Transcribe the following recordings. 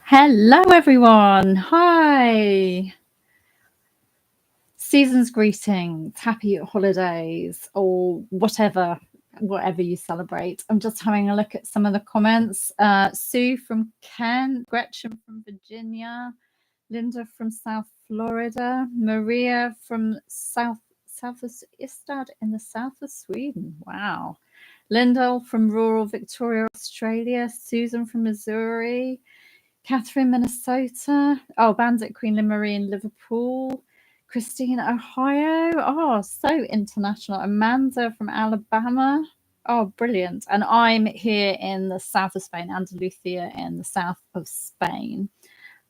Hello, everyone. Hi. Season's greetings, happy holidays, or whatever you celebrate. I'm just having a look at some of the comments. Sue from Kent, Gretchen from Virginia, Linda from South Florida, Maria from south of Istad in the south of Sweden. Wow. Lyndall from rural Victoria, Australia, Susan from Missouri, Catherine, Minnesota. Oh, Bandit Queen Lynn Marie in Liverpool. Christine, Ohio. Oh, so international. Amanda from Alabama. Oh, brilliant. And I'm here in the south of Spain, Andalusia in the south of Spain.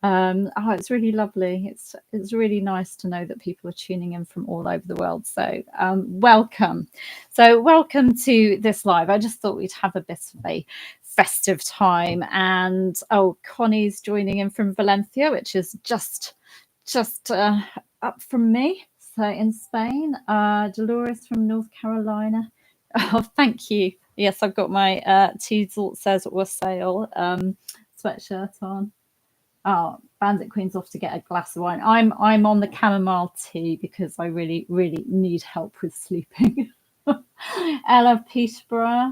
It's really lovely. It's really nice to know that people are tuning in from all over the world. So welcome. So welcome to this live. I just thought we'd have a bit of a festive time. And Connie's joining in from Valencia, which is just up from me. So in Spain, Dolores from North Carolina. Oh, thank you. Yes, I've got my Teasel says wassail sweatshirt on. Oh, Bandit Queen's off to get a glass of wine. I'm on the chamomile tea because I really need help with sleeping. Ella Peterborough,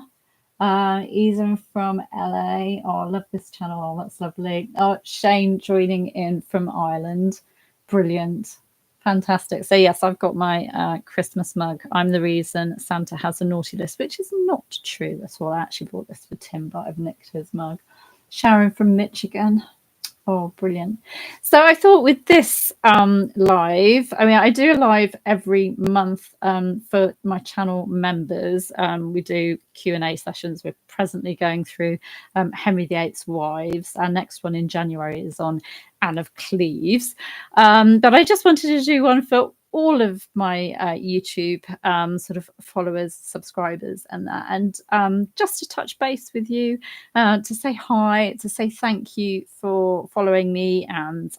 Ethan from LA. Oh, I love this channel. Oh, that's lovely. Oh, Shane joining in from Ireland. Brilliant. Fantastic. So yes, I've got my Christmas mug. I'm the reason Santa has a naughty list, which is not true at all. I actually bought this for Tim, but I've nicked his mug. Sharon from Michigan. Oh, brilliant. So I thought with this live, I mean, I do a live every month for my channel members. We do Q&A sessions. We're presently going through Henry VIII's wives. Our next one in January is on Anne of Cleves. But I just wanted to do one for all of my YouTube sort of followers, subscribers, and that, and just to touch base with you, to say hi, to say thank you for following me, and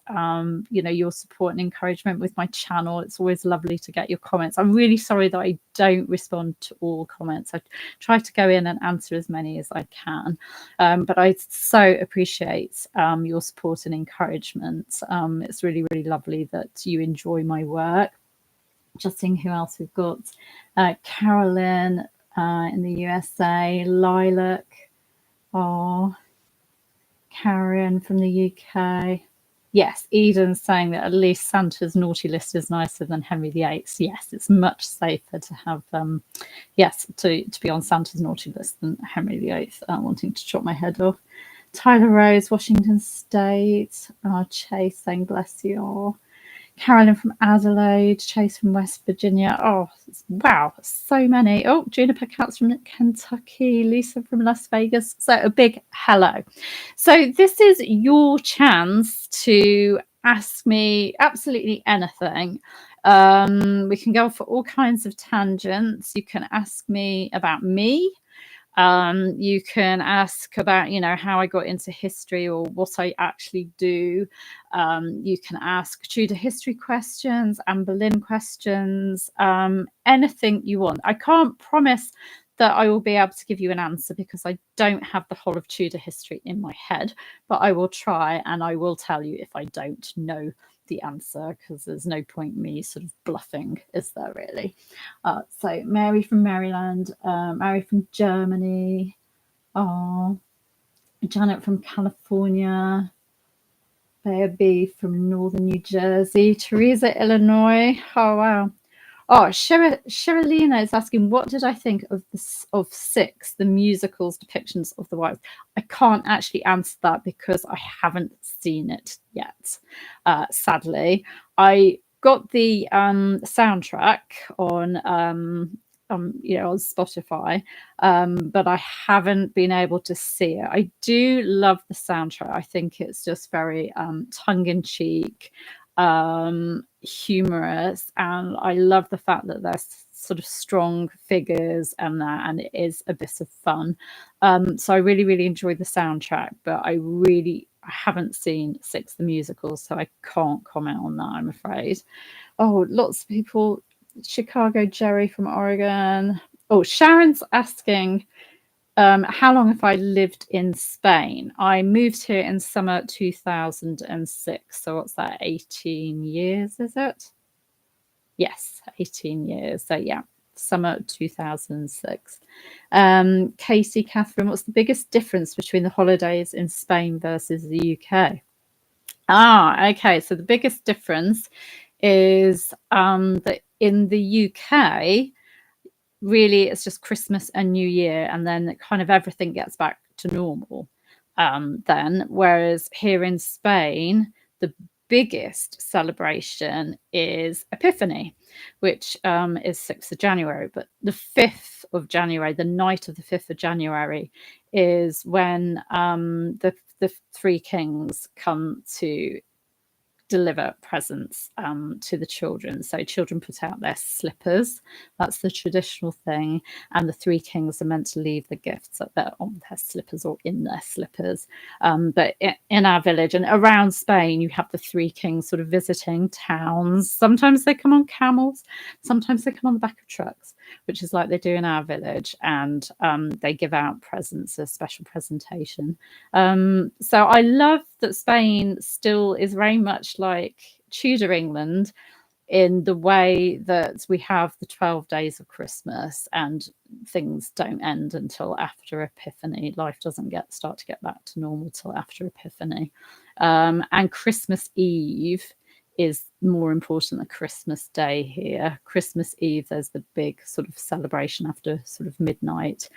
your support and encouragement with my channel. It's always lovely to get your comments. I'm really sorry that I don't respond to all comments. I try to go in and answer as many as I can, but I so appreciate your support and encouragement. It's really lovely that you enjoy my work. Just seeing who else we've got. Carolyn in the USA, Lilac, Karen from the UK. Yes, Eden's saying that at least Santa's naughty list is nicer than Henry VIII's. Yes, it's much safer to have, to be on Santa's naughty list than Henry VIII wanting to chop my head off. Tyler Rose, Washington State. Chase saying bless you all. Carolyn from Adelaide, Chase from West Virginia. Oh, wow, so many. Oh, Juniper Cats from Kentucky, Lisa from Las Vegas. So a big hello. So this is your chance to ask me absolutely anything. We can go for all kinds of tangents. You can ask me about me. You can ask about, how I got into history or what I actually do. You can ask Tudor history questions, Anne Boleyn questions, anything you want. I can't promise that I will be able to give you an answer because I don't have the whole of Tudor history in my head, but I will try, and I will tell you if I don't know the answer, because there's no point me sort of bluffing, is there really? So Mary from Maryland, Mary from Germany, Janet from California, Bea from Northern New Jersey, Teresa, Illinois. Oh wow. Oh, Sherilina is asking, what did I think of Six, the musical's depictions of the wives? I can't actually answer that because I haven't seen it yet. Sadly, I got the soundtrack on Spotify, but I haven't been able to see it. I do love the soundtrack. I think it's just very tongue-in-cheek, humorous, and I love the fact that there's sort of strong figures and that, and it is a bit of fun. So I really enjoyed the soundtrack, but I haven't seen Six the musical, so I can't comment on that, I'm afraid. Oh, lots of people. Chicago Jerry from Oregon. Oh, Sharon's asking, How long have I lived in Spain? I moved here in summer 2006. So what's that? 18 years, is it? Yes, 18 years. So yeah, summer 2006. Casey, Catherine, what's the biggest difference between the holidays in Spain versus the UK? Okay. So the biggest difference is that in the UK, really it's just Christmas and New Year, and then kind of everything gets back to normal then. Whereas here in Spain, the biggest celebration is Epiphany, which is 6th of January. But the 5th of January, the night of the 5th of January, is when the three kings come to deliver presents to the children. So children put out their slippers. That's the traditional thing. And the three kings are meant to leave the gifts on their slippers or in their slippers. But in our village and around Spain, you have the three kings sort of visiting towns. Sometimes they come on camels. Sometimes they come on the back of trucks, which is like they do in our village. And they give out presents, a special presentation. So I love that Spain still is very much like Tudor England in the way that we have the 12 days of Christmas and things don't end until after Epiphany. Life doesn't start to get back to normal till after Epiphany. And Christmas Eve is more important than Christmas Day here. Christmas Eve, there's the big sort of celebration after sort of midnight.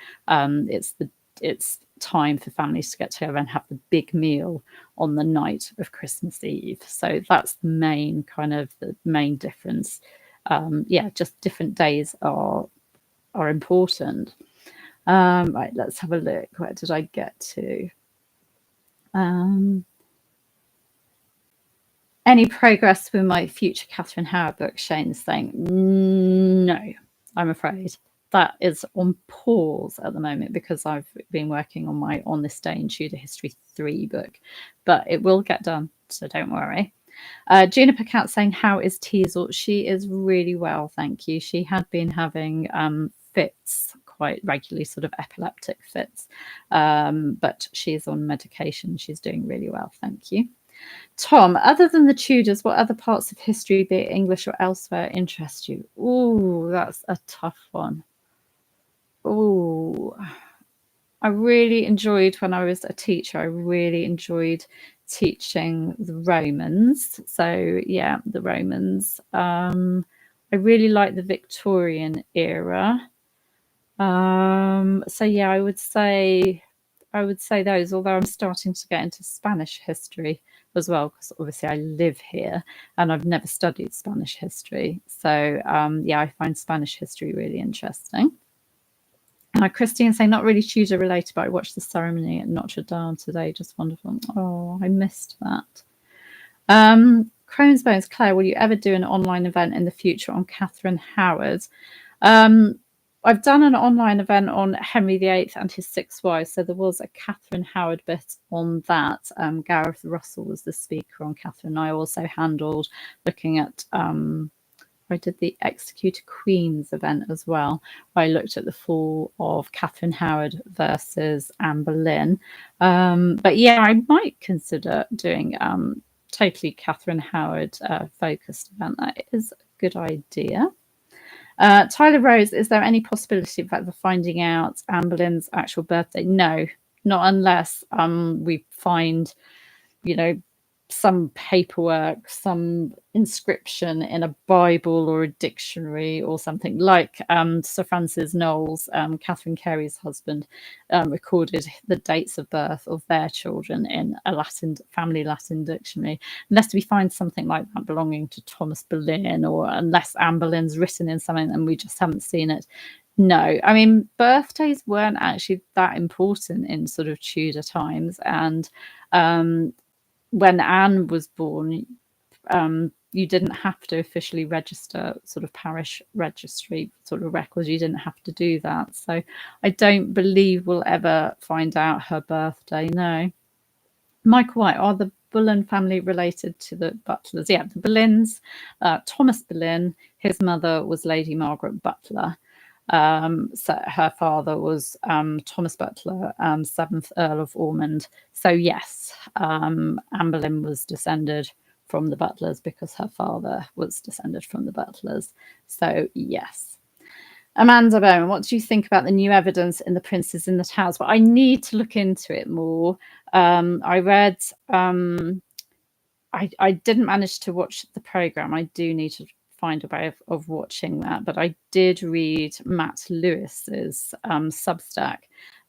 It's time for families to get together and have the big meal on the night of Christmas Eve. So that's the main difference. Just different days are important. Right, let's have a look. Where did I get to? Any progress with my future Catherine Howard book? Shane's saying no, I'm afraid. That is on pause at the moment because I've been working on my On This Day in Tudor History 3 book, but it will get done, so don't worry. Juniper Cat saying, how is Teasel? She is really well, thank you. She had been having fits quite regularly, sort of epileptic fits, but she's on medication. She's doing really well, thank you. Tom, other than the Tudors, what other parts of history, be it English or elsewhere, interest you? Oh, that's a tough one. Oh, I really enjoyed when I was a teacher. I really enjoyed teaching the Romans. So yeah, the Romans. I really like the Victorian era. So yeah, I would say those. Although I'm starting to get into Spanish history as well, because obviously I live here and I've never studied Spanish history. So yeah, I find Spanish history really interesting. Christine saying, not really Tudor related, but I watched the ceremony at Notre Dame today. Just wonderful. Oh, I missed that. Crone's Bones, Claire, will you ever do an online event in the future on Catherine Howard? I've done an online event on Henry VIII and his 6 wives. So there was a Catherine Howard bit on that. Gareth Russell was the speaker on Catherine. I also handled looking at I did the Executed Queens event as well, where I looked at the fall of Catherine Howard versus Anne Boleyn. But yeah, I might consider doing totally Catherine Howard focused event. That is a good idea. Tyler Rose, is there any possibility of ever finding out Anne Boleyn's actual birthday? No, not unless we find, some paperwork, some inscription in a Bible or a dictionary or something, like Sir Francis Knowles, Catherine Carey's husband, recorded the dates of birth of their children in a family Latin dictionary. Unless we find something like that belonging to Thomas Boleyn, or unless Anne Boleyn's written in something and we just haven't seen it. No, I mean, birthdays weren't actually that important in sort of Tudor times. And when Anne was born, you didn't have to officially register sort of parish registry sort of records. You didn't have to do that. So I don't believe we'll ever find out her birthday. No. Michael White, are the Boleyn family related to the Butlers? Yeah, the Boleyns, Thomas Boleyn, his mother was Lady Margaret Butler. So her father was Thomas Butler, 7th Earl of Ormond. So yes, Anne Boleyn was descended from the Butlers because her father was descended from the Butlers. So yes. Amanda Bowman, what do you think about the new evidence in the Princes in the Towers? Well, I need to look into it more. I read, I didn't manage to watch the programme. I do need to find a way of watching that. But I did read Matt Lewis's Substack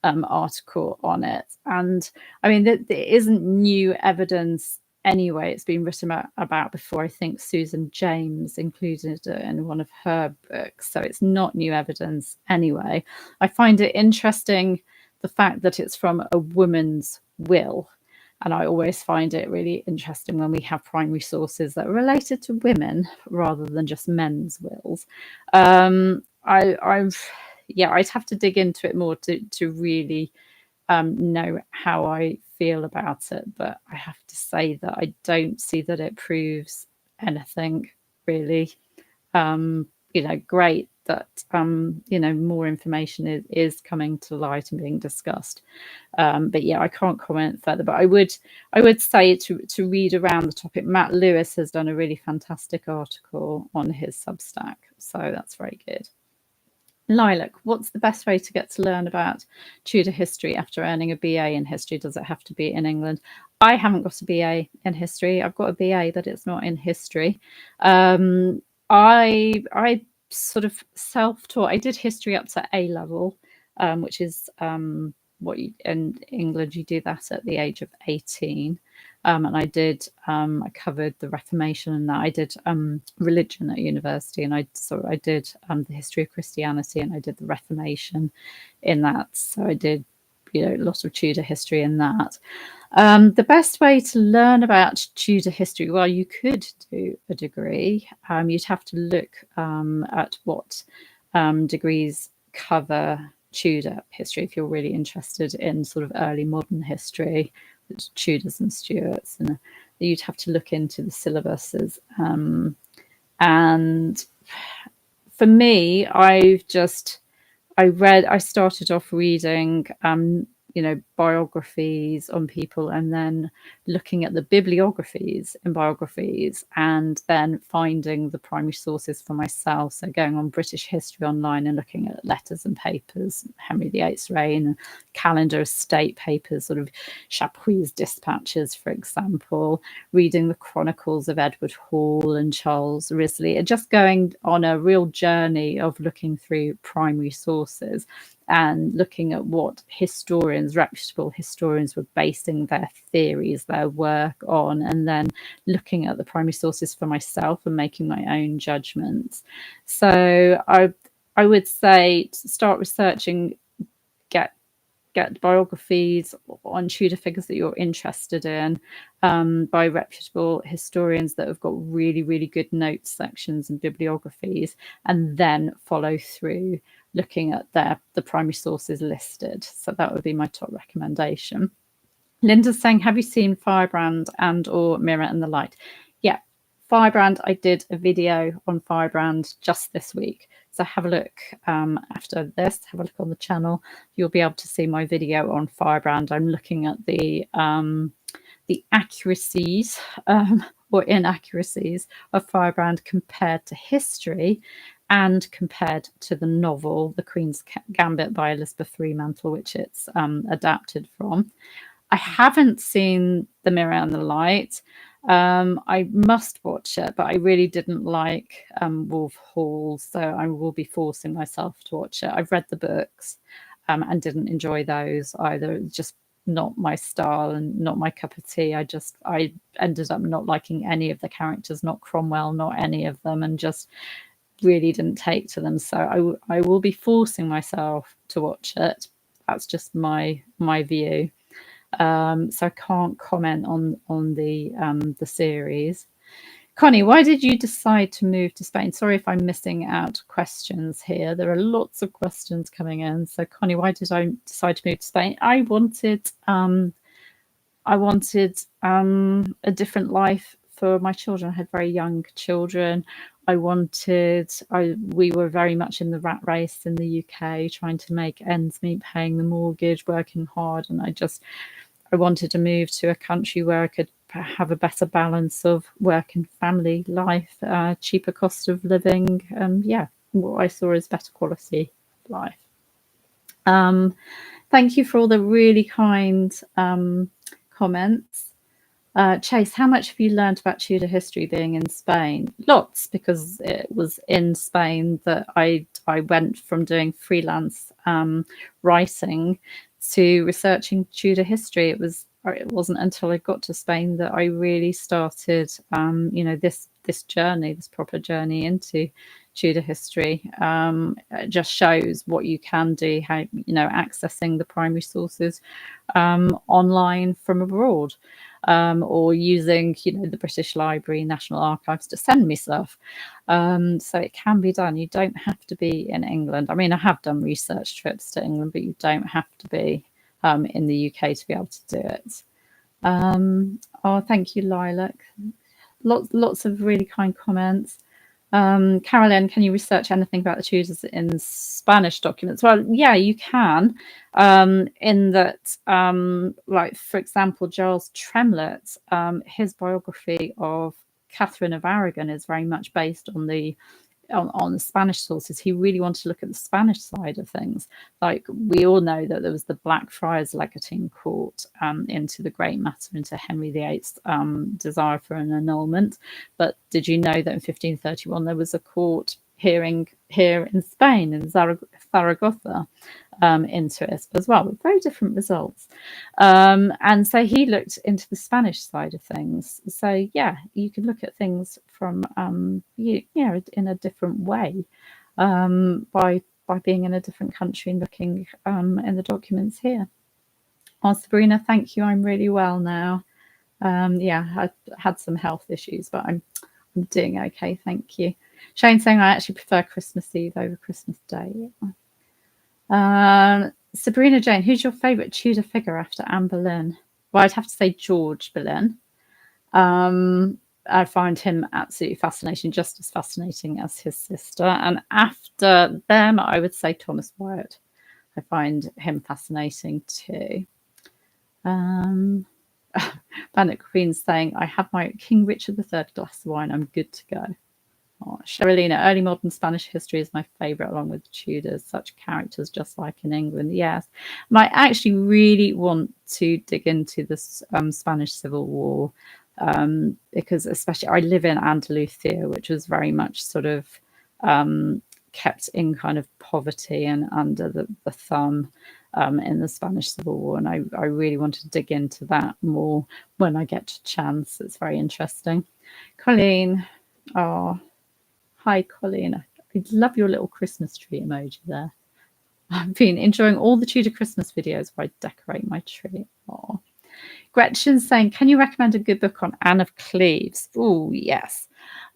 article on it. And I mean, there isn't new evidence anyway. It's been written about before. I think Susan James included it in one of her books. So it's not new evidence anyway. I find it interesting, the fact that it's from a woman's will. And I always find it really interesting when we have primary sources that are related to women rather than just men's wills. I'd have to dig into it more to really know how I feel about it. But I have to say that I don't see that it proves anything really. Great that more information is coming to light and being discussed. But yeah, I can't comment further. But I would say to read around the topic. Matt Lewis has done a really fantastic article on his Substack, so that's very good. Lilac, what's the best way to get to learn about Tudor history after earning a BA in history? Does it have to be in England? I haven't got a BA in history. I've got a BA, but it's not in history. I sort of self-taught. I did history up to A level, which is what you, in England you do that at the age of 18. And I covered the Reformation, and that I did religion at university, and I did the history of Christianity, and I did the Reformation in that. So I did a lot of Tudor history in that. The best way to learn about Tudor history, well, you could do a degree. You'd have to look at what degrees cover Tudor history if you're really interested in sort of early modern history, Tudors and Stuarts, and you'd have to look into the syllabuses. And for me, I started off reading biographies on people, and then looking at the bibliographies in biographies, and then finding the primary sources for myself. So going on British History Online and looking at letters and papers, Henry VIII's reign, calendar of state papers, sort of Chapuis's dispatches, for example, reading the chronicles of Edward Hall and Charles Risley, and just going on a real journey of looking through primary sources and looking at what reputable historians were basing their theories, their work on, and then looking at the primary sources for myself and making my own judgments. So I would say start researching, get biographies on Tudor figures that you're interested in by reputable historians that have got really, really good notes sections and bibliographies, and then follow through looking at the primary sources listed. So that would be my top recommendation. Linda's saying, have you seen Firebrand and or Mirror and the Light? Yeah, Firebrand, I did a video on Firebrand just this week. So have a look after this, have a look on the channel. You'll be able to see my video on Firebrand. I'm looking at the accuracies or inaccuracies of Firebrand compared to history and compared to the novel, The Queen's Gambit by Elizabeth Fremantle, which it's adapted from. I haven't seen The Mirror and the Light. I must watch it, but I really didn't like Wolf Hall, so I will be forcing myself to watch it. I've read the books and didn't enjoy those either. It's just not my style and not my cup of tea. I ended up not liking any of the characters, not Cromwell, not any of them, and just really didn't take to them. So I will be forcing myself to watch it. That's just my view. So I can't comment on the series. Connie, why did you decide to move to Spain? Sorry if I'm missing out questions here. There are lots of questions coming in. So Connie, why did I decide to move to Spain? I wanted a different life for my children. I had very young children. we were very much in the rat race in the UK, trying to make ends meet, paying the mortgage, working hard, and I wanted to move to a country where I could have a better balance of work and family life, cheaper cost of living, and what I saw as better quality of life. Thank you for all the really kind comments. Chase, how much have you learned about Tudor history being in Spain? Lots, because it was in Spain that I went from doing freelance writing to researching Tudor history. It wasn't until I got to Spain that I really started, this journey, this proper journey into Tudor history. It just shows what you can do, how, accessing the primary sources online from abroad, or using, the British Library, National Archives to send me stuff. So it can be done. You don't have to be in England. I mean, I have done research trips to England, but you don't have to be in the UK to be able to do it. Oh, thank you, Lilac. Lots of really kind comments. Carolyn, can you research anything about the Tudors in Spanish documents? Well, yeah, you can. In that, like, for example, Giles Tremlett, his biography of Catherine of Aragon is very much based on the Spanish sources. He really wanted to look at the Spanish side of things. Like, we all know that there was the Blackfriars legatine court into the great matter, into Henry VIII's desire for an annulment. But did you know that in 1531 there was a court hearing here in Spain, in Zaragoza, into it as well, with very different results. And so he looked into the Spanish side of things. So yeah, you can look at things from in a different way, by being in a different country and looking in the documents here. Oh, Sabrina, thank you. I'm really well now. I had some health issues, but I'm doing okay, thank you. Shane saying I actually prefer Christmas Eve over Christmas Day. Sabrina Jane, who's your favourite Tudor figure after Anne Boleyn? Well, I'd have to say George Boleyn. I find him absolutely fascinating, just as fascinating as his sister. And after them, I would say Thomas Wyatt. I find him fascinating too. Bandit Queen's saying, I have my King Richard III glass of wine. I'm good to go. Oh, Sherilina, early modern Spanish history is my favourite, along with the Tudors. Such characters, just like in England. Yes. And I actually really want to dig into this Spanish Civil War, because especially I live in Andalusia, which was very much sort of kept in kind of poverty and under the thumb in the Spanish Civil War. And I really want to dig into that more when I get a chance. It's very interesting. Colleen, oh, hi, Colleen. I love your little Christmas tree emoji there. I've been enjoying all the Tudor Christmas videos where I decorate my tree. Oh. Gretchen's saying, can you recommend a good book on Anne of Cleves? Oh, yes.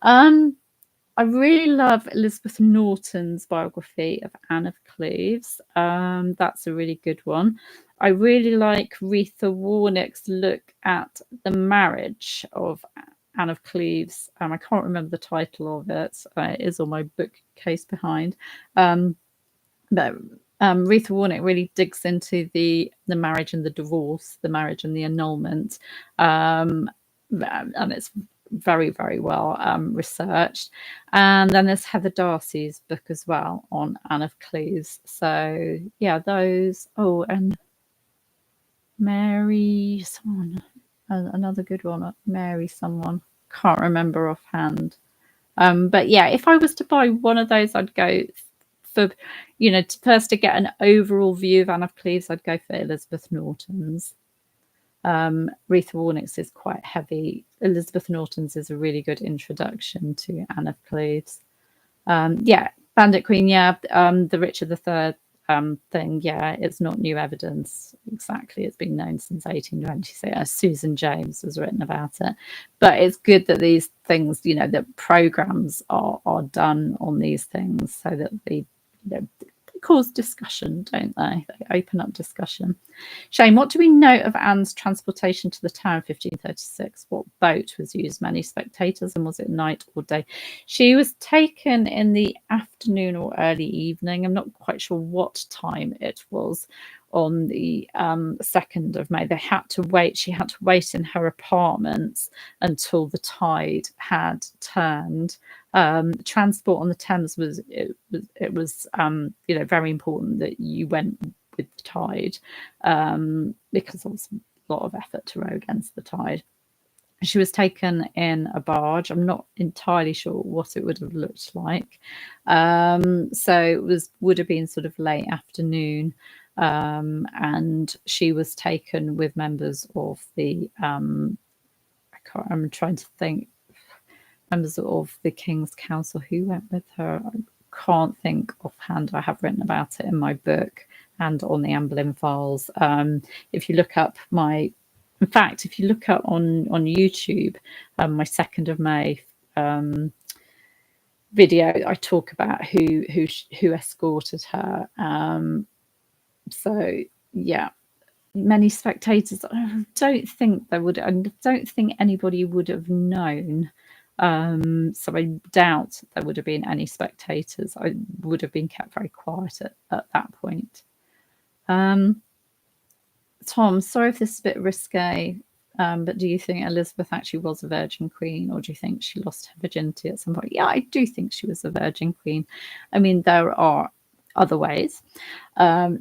I really love Elizabeth Norton's biography of Anne of Cleves. That's a really good one. I really like Retha Warnick's look at the marriage of Anne of Cleves. I can't remember the title of it. It is on my bookcase behind. But Retha Warnick really digs into the marriage and the divorce, the marriage and the annulment. And it's very, very well researched. And then there's Heather Darcy's book as well on Anne of Cleves. So yeah, those. Oh, and Mary someone, another good one, Mary someone, can't remember offhand. But yeah, if I was to buy one of those, I'd go for, first to get an overall view of Anne of Cleves, I'd go for Elizabeth Norton's. Retha Warnick's is quite heavy. Elizabeth Norton's is a really good introduction to Anne of Cleves. Bandit Queen, the Richard III thing, it's not new evidence exactly. It's been known since 1826. Susan James has written about it, but it's good that these things, that programs are done on these things, so that the cause discussion, don't they? They open up discussion. Shane, what do we know of Anne's transportation to the tower in 1536? What boat was used? Many spectators, and was it night or day? She was taken in the afternoon or early evening. I'm not quite sure what time it was on the 2nd of May. They had to wait. She had to wait in her apartments until the tide had turned. Transport on the Thames was very important that you went with the tide, because there was a lot of effort to row against the tide. She was taken in a barge. I'm not entirely sure what it would have looked like. So it would have been sort of late afternoon, and she was taken with members of the I'm trying to think, members of the King's Council who went with her. I can't think offhand. I have written about it in my book and on the Anne Boleyn files. If you look up in fact, if you look up on YouTube, my 2nd of May video, I talk about who escorted her. So yeah, many spectators. I don't think anybody would have known. So I doubt there would have been any spectators. I would have been kept very quiet at that point. Tom, sorry if this is a bit risque, but do you think Elizabeth actually was a virgin queen, or do you think she lost her virginity at some point? Yeah, I do think she was a virgin queen. I mean, there are other ways. I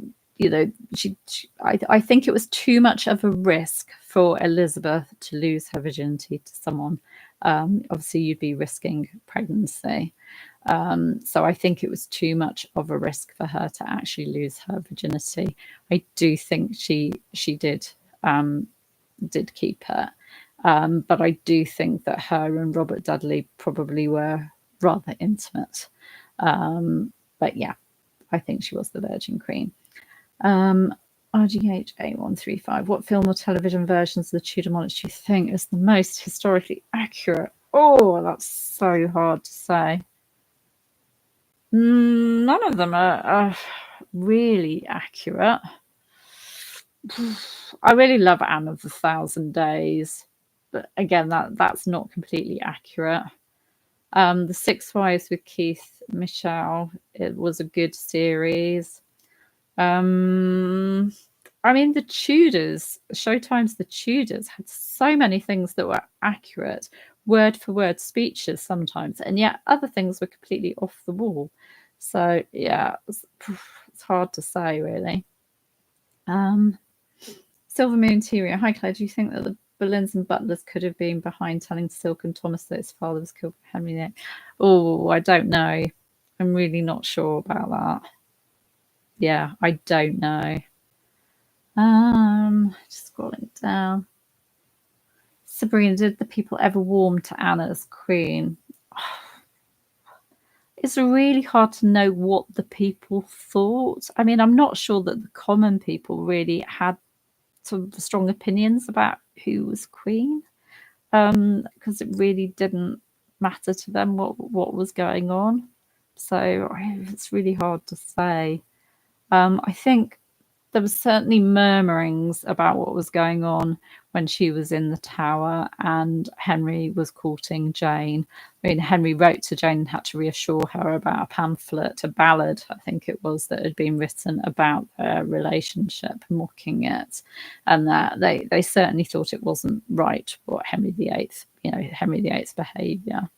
think it was too much of a risk for Elizabeth to lose her virginity to someone. Obviously, you'd be risking pregnancy. So I think it was too much of a risk for her to actually lose her virginity. I do think she did keep her, but I do think that her and Robert Dudley probably were rather intimate. But yeah, I think she was the Virgin Queen. RGH8135. What film or television versions of the Tudor monarchy do you think is the most historically accurate? Oh, that's so hard to say. None of them are really accurate. I really love Anne of the Thousand Days, but again, that's not completely accurate. The Six Wives with Keith Michelle, it was a good series. I mean, the Tudors, Showtime's The Tudors had so many things that were accurate, word for word speeches sometimes, and yet other things were completely off the wall. So yeah, it's hard to say really. Silver Moon Interior. Hi Claire, do you think that the Boleyns and Butlers could have been behind telling Silk and Thomas that his father was killed by Henry VIII? Oh, I don't know. I'm really not sure about that. Yeah, I don't know. Just scrolling down. Sabrina, did the people ever warm to Anna as queen? It's really hard to know what the people thought. I mean, I'm not sure that the common people really had sort of strong opinions about who was queen, because it really didn't matter to them what was going on. So it's really hard to say. I think there was certainly murmurings about what was going on when she was in the Tower and Henry was courting Jane. I mean, Henry wrote to Jane and had to reassure her about a pamphlet, a ballad, I think it was, that had been written about their relationship, mocking it, and that they certainly thought it wasn't right what Henry VIII's behaviour.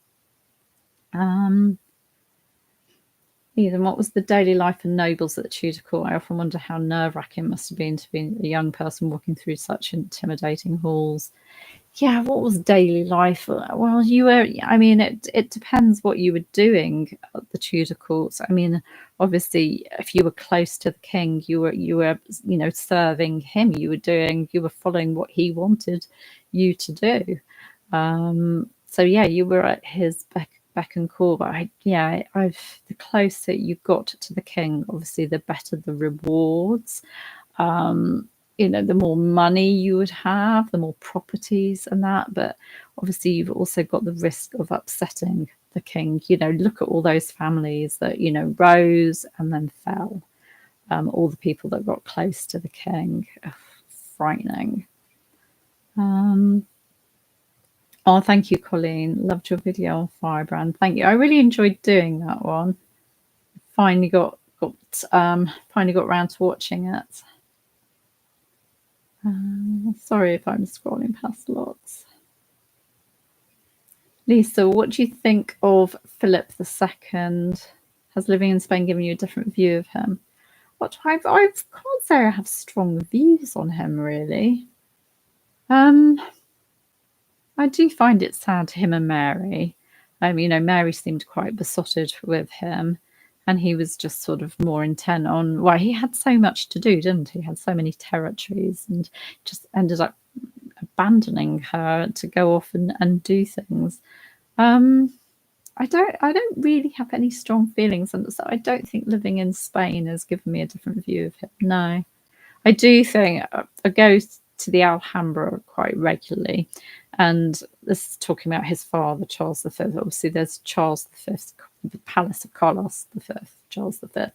Ethan, what was the daily life of nobles at the Tudor court? I often wonder how nerve-wracking it must have been to be a young person walking through such intimidating halls. Yeah, what was daily life? Well, it depends what you were doing at the Tudor courts. I mean, obviously, if you were close to the king, you were serving him. You were following what he wanted you to do. So yeah, you were at his beck and call. But the closer you got to the king, obviously, the better the rewards. The more money you would have, the more properties and that. But obviously, you've also got the risk of upsetting the king. Look at all those families that rose and then fell. all the people that got close to the king. Ugh, frightening. Oh, thank you, Colleen. Loved your video on Firebrand. Thank you. I really enjoyed doing that one. Finally got around to watching it. Sorry if I'm scrolling past lots. Lisa, what do you think of Philip II? Has living in Spain given you a different view of him? What I can't say I have strong views on him, really. I do find it sad, him and Mary. Mary seemed quite besotted with him, and he was just sort of more intent on, well, he had so much to do, didn't he? He had so many territories, and just ended up abandoning her to go off and do things. I don't really have any strong feelings, and so I don't think living in Spain has given me a different view of him. No, I do think I go to the Alhambra quite regularly, and this is talking about his father, Charles V. Obviously, there's Charles V, the Palace of Carlos V, Charles V,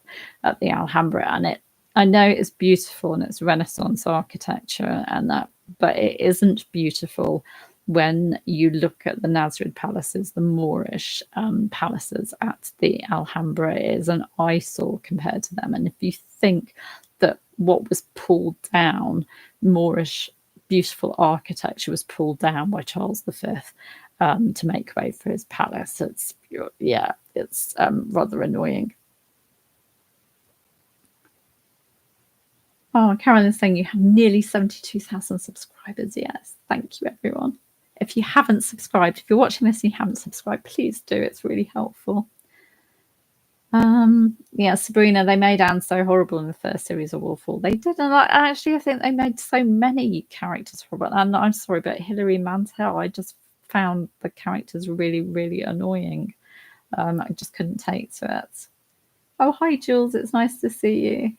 at the Alhambra, and I know it's beautiful and it's Renaissance architecture and that, but it isn't beautiful when you look at the Nasrid palaces, the Moorish palaces at the Alhambra. It is an eyesore compared to them. And if you think that what was pulled down, Moorish beautiful architecture, was pulled down by Charles V to make way for his palace, it's rather annoying. Oh, Carolyn's saying you have nearly 72,000 subscribers. Yes, thank you, everyone. If you haven't subscribed, if you're watching this and you haven't subscribed, please do. It's really helpful. Yeah, Sabrina, they made Anne so horrible in the first series of Awful. They did, and I think they made so many characters horrible. And I'm sorry, but Hilary Mantel, I just found the characters really, really annoying. I just couldn't take to it. Oh, hi, Jules. It's nice to see you.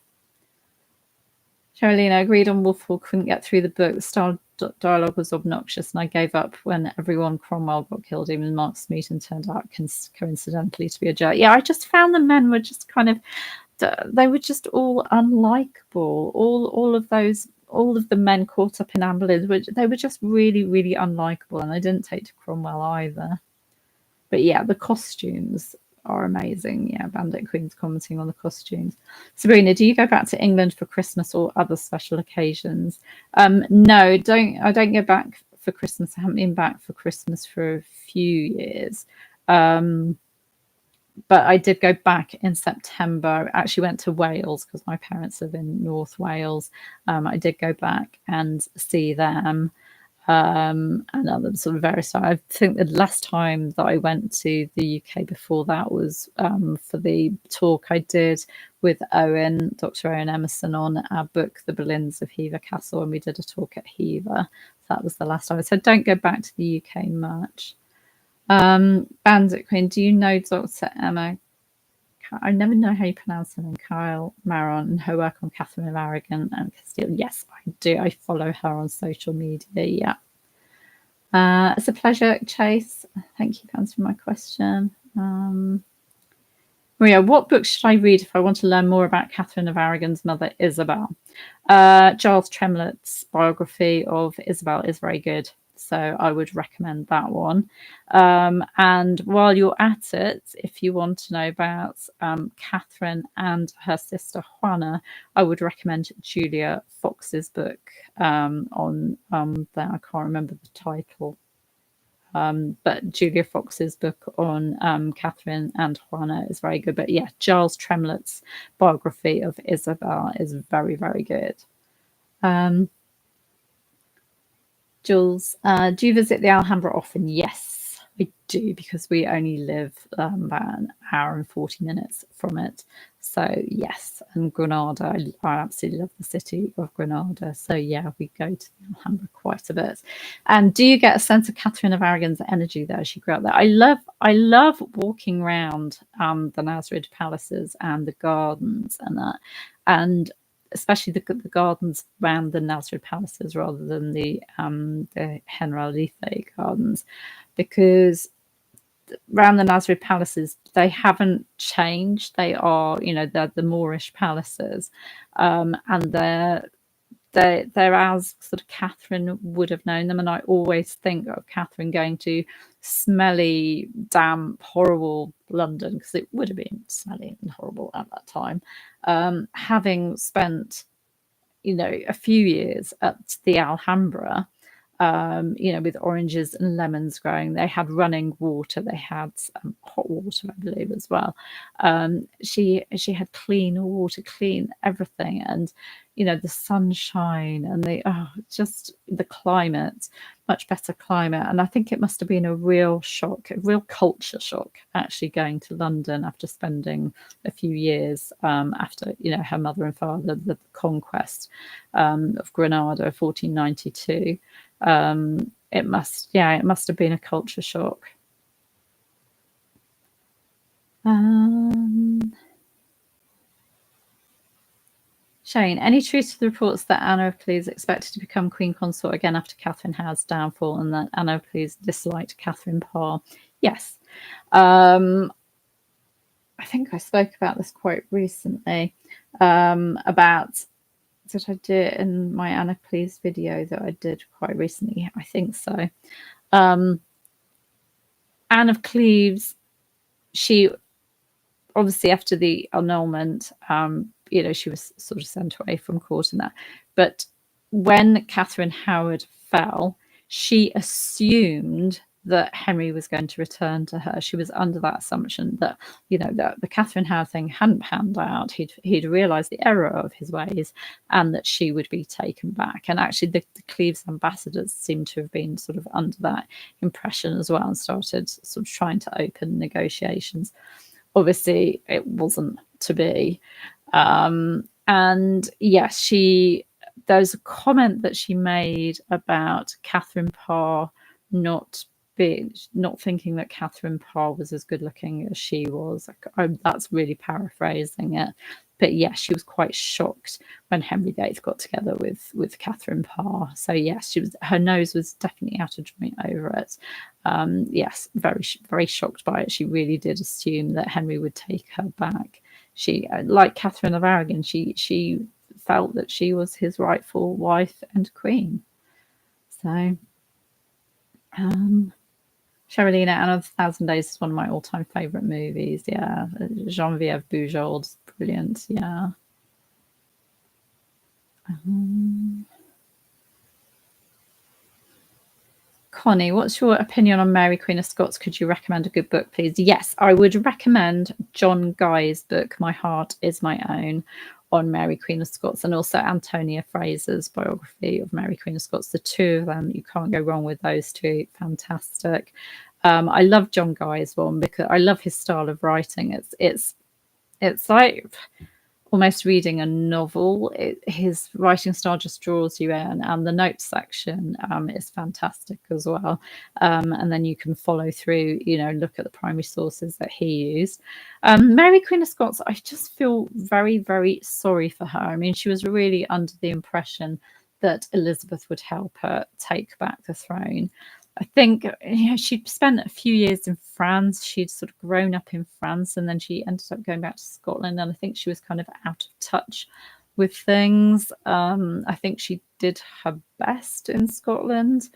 Charolina, agreed on Wolfhall, couldn't get through the book. The style dialogue was obnoxious, and I gave up when everyone Cromwell got killed. Even Mark Smeaton turned out coincidentally to be a jerk. Yeah, I just found the men were just they were just all unlikable. All of the men caught up in Anne Boleyn, they were just really, really unlikable, and I didn't take to Cromwell either. But yeah, the costumes are amazing. Yeah, Bandit Queen's commenting on the costumes. Sabrina, do you go back to England for Christmas or other special occasions? No, I don't go back for Christmas. I haven't been back for Christmas for a few years. But I did go back in September. I actually went to Wales because my parents live in North Wales. I did go back and see them. And other sort of various. I think the last time that I went to the UK before that was for the talk I did with Dr. Owen Emerson, on our book, The Boleyns of Hever Castle, and we did a talk at Hever. So that was the last time. So don't go back to the UK much. Bandit Queen, do you know Dr. Emma? I never know how you pronounce her name. Kyle Maron, and her work on Catherine of Aragon and Castile. Yes, I do. I follow her on social media. Yeah. It's a pleasure, Chase. Thank you for answering my question. Maria, what books should I read if I want to learn more about Catherine of Aragon's mother, Isabel? Giles Tremlett's biography of Isabel is very good, so I would recommend that one. And while you're at it, if you want to know about Catherine and her sister Juana, I would recommend Julia Fox's book on I can't remember the title. But Julia Fox's book on Catherine and Juana is very good. But yeah, Giles Tremlett's biography of Isabel is very, very good. Jules, do you visit the Alhambra often? Yes, I do, because we only live about an hour and 40 minutes from it. So yes, and Granada, I absolutely love the city of Granada. So yeah, we go to the Alhambra quite a bit. And do you get a sense of Catherine of Aragon's energy there? She grew up there. I love walking around the Nasrid palaces and the gardens and that, and especially the gardens around the Nasrid palaces rather than the Generalife gardens, because around the Nasrid palaces, they haven't changed. They are, they're the Moorish palaces, and they're as sort of Catherine would have known them. And I always think of Catherine going to smelly, damp, horrible London, because it would have been smelly and horrible at that time, having spent a few years at the Alhambra, with oranges and lemons growing. They had running water. They had hot water, I believe, as well. She had clean water, clean everything, and the sunshine and just the climate, much better climate. And I think it must have been a real shock, a real culture shock, actually going to London after spending a few years after her mother and father, the conquest of Granada, 1492. It must have been a culture shock. Shane, any truth to the reports that Anna of Cleves expected to become Queen Consort again after Catherine Howe's downfall, and that Anna of Cleves disliked Catherine Parr? Yes. I think I spoke about this quite recently, about, did I do it in my Anna of Cleves video that I did quite recently? I think so. Anne of Cleves, she obviously, after the annulment, she was sort of sent away from court and that. But when Catherine Howard fell, she assumed that Henry was going to return to her. She was under that assumption that, that the Catherine Howard thing hadn't panned out. He'd realised the error of his ways, and that she would be taken back. And actually, the Cleves ambassadors seemed to have been sort of under that impression as well, and started sort of trying to open negotiations. Obviously, it wasn't to be. And yes, there's a comment that she made about Catherine Parr not thinking that Catherine Parr was as good looking as she was. That's really paraphrasing it. But yes, she was quite shocked when Henry VIII got together with Catherine Parr. So yes, her nose was definitely out of joint over it. Yes, very, very shocked by it. She really did assume that Henry would take her back. She, like Catherine of Aragon, she felt that she was his rightful wife and queen. So, Cheryline, Anne of 1,000 Days is one of my all-time favourite movies. Yeah, Geneviève Bujold's brilliant. Yeah. Connie, what's your opinion on Mary, Queen of Scots? Could you recommend a good book, please? Yes, I would recommend John Guy's book, My Heart Is My Own, on Mary, Queen of Scots, and also Antonia Fraser's biography of Mary, Queen of Scots. The two of them, you can't go wrong with those two. Fantastic. I love John Guy's one because I love his style of writing. It's like almost reading a novel. His writing style just draws you in, and the notes section is fantastic as well. And then you can follow through, look at the primary sources that he used. Mary, Queen of Scots, I just feel very, very sorry for her. I mean, she was really under the impression that Elizabeth would help her take back the throne. I think she'd spent a few years in France. She'd sort of grown up in France, and then she ended up going back to Scotland. And I think she was kind of out of touch with things. I think she did her best in Scotland.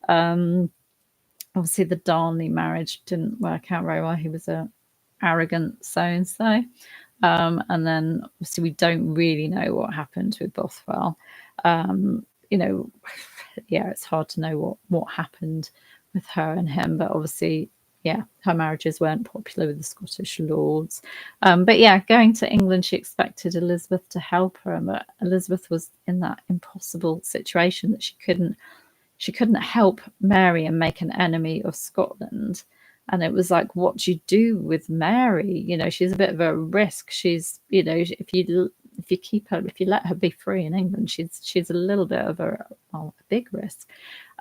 Obviously, the Darnley marriage didn't work out very well. He was a arrogant so-and-so. And then, obviously, we don't really know what happened with Bothwell. Yeah, it's hard to know what happened with her and him, but obviously, yeah, her marriages weren't popular with the Scottish lords. But yeah, going to England, she expected Elizabeth to help her, but Elizabeth was in that impossible situation that she couldn't help Mary and make an enemy of Scotland. And it was like, what do you do with Mary? She's a bit of a risk. She's, if you let her be free in England, she's a little bit of a big risk,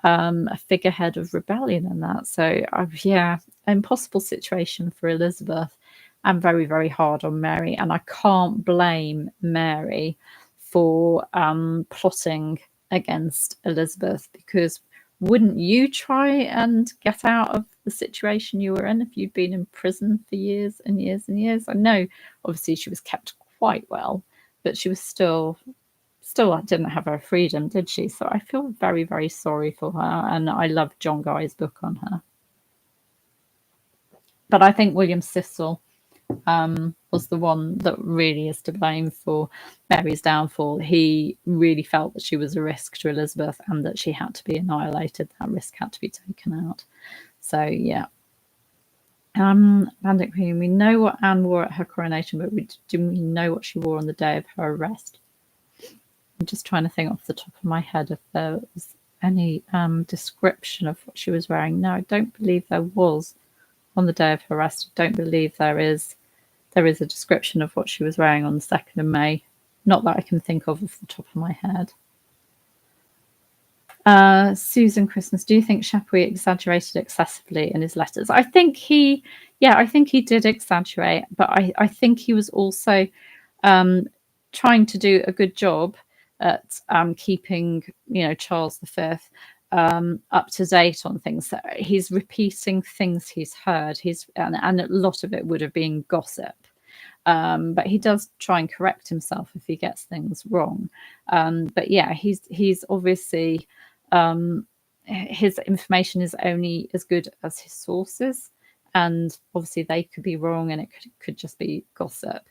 a figurehead of rebellion and that. So yeah, impossible situation for Elizabeth, and very, very hard on Mary. And I can't blame Mary for plotting against Elizabeth, because wouldn't you try and get out of the situation you were in if you'd been in prison for years and years and years? I know obviously she was kept quite well, but she was still didn't have her freedom, did she? So I feel very, very sorry for her, and I love John Guy's book on her. But I think William Cecil was the one that really is to blame for Mary's downfall. He really felt that she was a risk to Elizabeth and that she had to be annihilated. That risk had to be taken out. So yeah. Bandit Queen, we know what Anne wore at her coronation, but do we know what she wore on the day of her arrest? I'm just trying to think off the top of my head if there was any description of what she was wearing. No, I don't believe there was on the day of her arrest. I don't believe there is a description of what she was wearing on the 2nd of May. Not that I can think of off the top of my head. Susan Christmas, do you think Chapuis exaggerated excessively in his letters? I think he did exaggerate, but I think he was also trying to do a good job at keeping, Charles V up to date on things. So he's repeating things he's heard. And a lot of it would have been gossip. But he does try and correct himself if he gets things wrong. But yeah, he's obviously his information is only as good as his sources, and obviously they could be wrong, and it could just be gossip.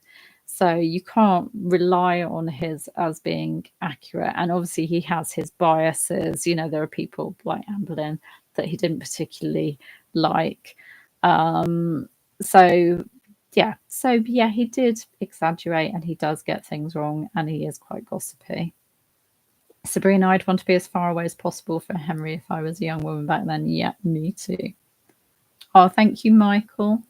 So you can't rely on his as being accurate. And obviously he has his biases. There are people like Anne Boleyn that he didn't particularly like. So yeah, he did exaggerate, and he does get things wrong, and he is quite gossipy. Sabrina, I'd want to be as far away as possible from Henry if I was a young woman back then. Yeah, me too. Oh, thank you, Michael.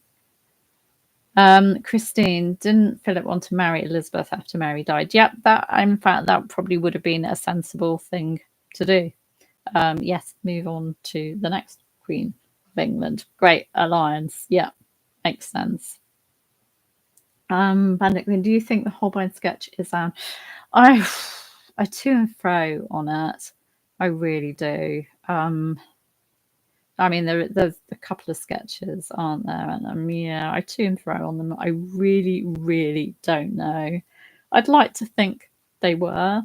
Christine, didn't Philip want to marry Elizabeth after Mary died? Yep, in fact, that probably would have been a sensible thing to do. Yes, move on to the next Queen of England. Great alliance. Yeah, makes sense. Bandit Queen, do you think the Holbein sketch is I to and fro on it. I really do. I mean, there's a couple of sketches, aren't there? And yeah, I to and fro on them. I really, really don't know. I'd like to think they were,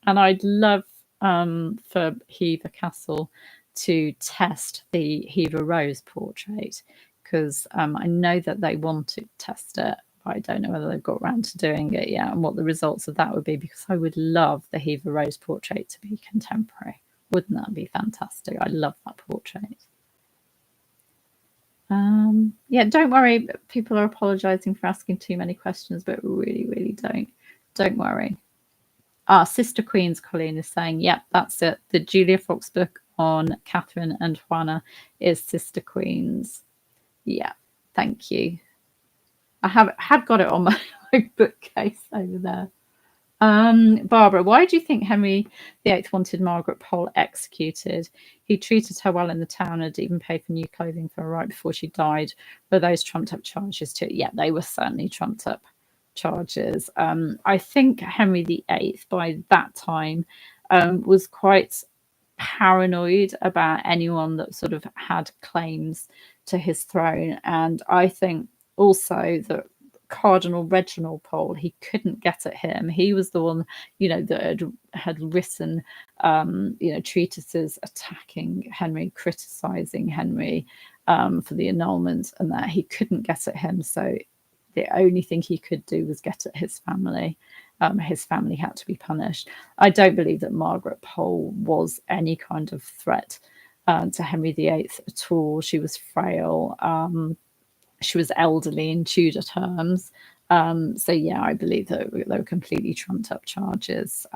and I'd love for Hever Castle to test the Hever Rose portrait, because I know that they want to test it. I don't know whether they've got around to doing it yet and what the results of that would be, because I would love the Hever Rose portrait to be contemporary. Wouldn't that be fantastic? I love that portrait. Yeah, don't worry. People are apologizing for asking too many questions, but really, really don't worry. Sister Queens, Colleen is saying, yep, that's it. The Julia Fox book on Catherine and Juana is Sister Queens. Yeah, thank you. I have got it on my bookcase over there. Barbara, why do you think Henry VIII wanted Margaret Pole executed? He treated her well in the town and even paid for new clothing for her right before she died. Were those trumped up charges too? Yeah, they were certainly trumped up charges. I think Henry VIII by that time was quite paranoid about anyone that sort of had claims to his throne. And I think also that Cardinal Reginald Pole, he couldn't get at him. He was the one, that had written, treatises attacking Henry, criticizing Henry for the annulment, and that he couldn't get at him. So the only thing he could do was get at his family. His family had to be punished. I don't believe that Margaret Pole was any kind of threat to Henry VIII at all. She was frail. She was elderly in Tudor terms. So yeah, I believe that they were completely trumped up charges.